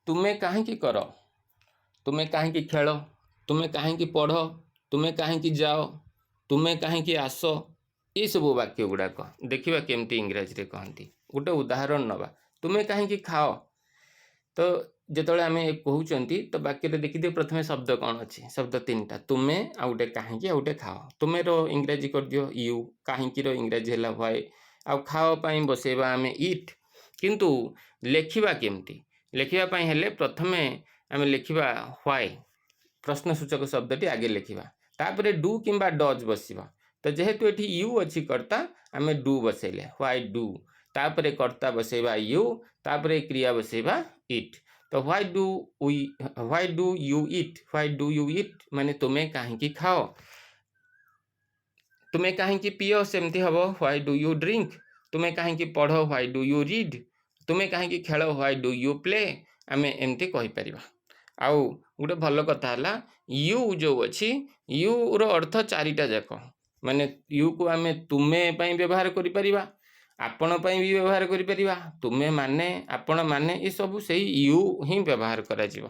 ତୁମେ କାହିଁକି କର, ତୁମେ କାହିଁକି ଖେଳ, ତୁମେ କାହିଁକି ପଢ଼, ତୁମେ କାହିଁକି ଯାଅ, ତୁମେ କାହିଁକି ଆସ, ଏସବୁ ବାକ୍ୟ ଗୁଡ଼ାକ ଦେଖିବା କେମିତି ଇଂରାଜୀରେ କହନ୍ତି। ଗୋଟେ ଉଦାହରଣ ନେବା, ତୁମେ କାହିଁକି ଖାଅ। ତ ଯେତେବେଳେ ଆମେ କହୁଛନ୍ତି ତ ବାକ୍ୟରେ ଦେଖିଦିଅ ପ୍ରଥମେ ଶବ୍ଦ କ'ଣ ଅଛି, ଶବ୍ଦ ତିନିଟା, ତୁମେ, ଆଉ ଗୋଟେ କାହିଁକି, ଆଉ ଗୋଟେ ଖାଅ। ତୁମେର ଇଂରାଜୀ କରିଦିଅ ୟୁ, କାହିଁକିର ଇଂରାଜୀ ହେଲା ହ୍ୱାଇ, ଆଉ ଖାଅ ପାଇଁ ବସେଇବା ଆମେ ଇଟ୍। କିନ୍ତୁ ଲେଖିବା କେମିତି, ଲେଖିବା ପାଇଁ ହେଲେ ପ୍ରଥମେ ଆମେ ଲେଖିବା ହ୍ୱାଇ, ପ୍ରଶ୍ନସୂଚକ ଶବ୍ଦଟି ଆଗେ ଲେଖିବା, ତାପରେ ଡୁ କିମ୍ବା ଡଜ୍ ବସିବ। ତ ଯେହେତୁ ଏଠି ୟୁ ଅଛି କର୍ତ୍ତା, ଆମେ ଡୁ ବସେଇଲେ ହ୍ୱାଇ ଡୁ, ତାପରେ କର୍ତ୍ତା ବସେଇବା ୟୁ, ତାପରେ କ୍ରିୟା ବସେଇବା ଇଟ୍। ତ why do you it, why do you it ମାନେ ତୁମେ କାହିଁକି ଖାଅ। ତୁମେ କାହିଁକି ପିଅ, ସେମିତି ହେବ ହ୍ୱାଇ ଡୁ ୟୁ ଡ୍ରିଙ୍କ। ତୁମେ କାହିଁକି ପଢ଼, ହ୍ୱାଇ ଡୁ ୟୁ ରିଡ୍। ତୁମେ କାହିଁକି ଖେଳ, ହ୍ୱାଇ ଡୁ ୟୁ ପ୍ଲେ। ଆମେ ଏମିତି କହିପାରିବା। ଆଉ ଗୋଟେ ଭଲ କଥା ହେଲା, ୟୁ ଯେଉଁ ଅଛି, ୟୁର ଅର୍ଥ ଚାରିଟା ଯାକ, ମାନେ ୟୁକୁ ଆମେ ତୁମେ ପାଇଁ ବ୍ୟବହାର କରିପାରିବା, ଆପଣ ପାଇଁ ବି ବ୍ୟବହାର କରିପାରିବା, ତୁମେ ମାନେ, ଆପଣ ମାନେ, ଏସବୁ ସେଇ ୟୁ ହିଁ ବ୍ୟବହାର କରାଯିବ।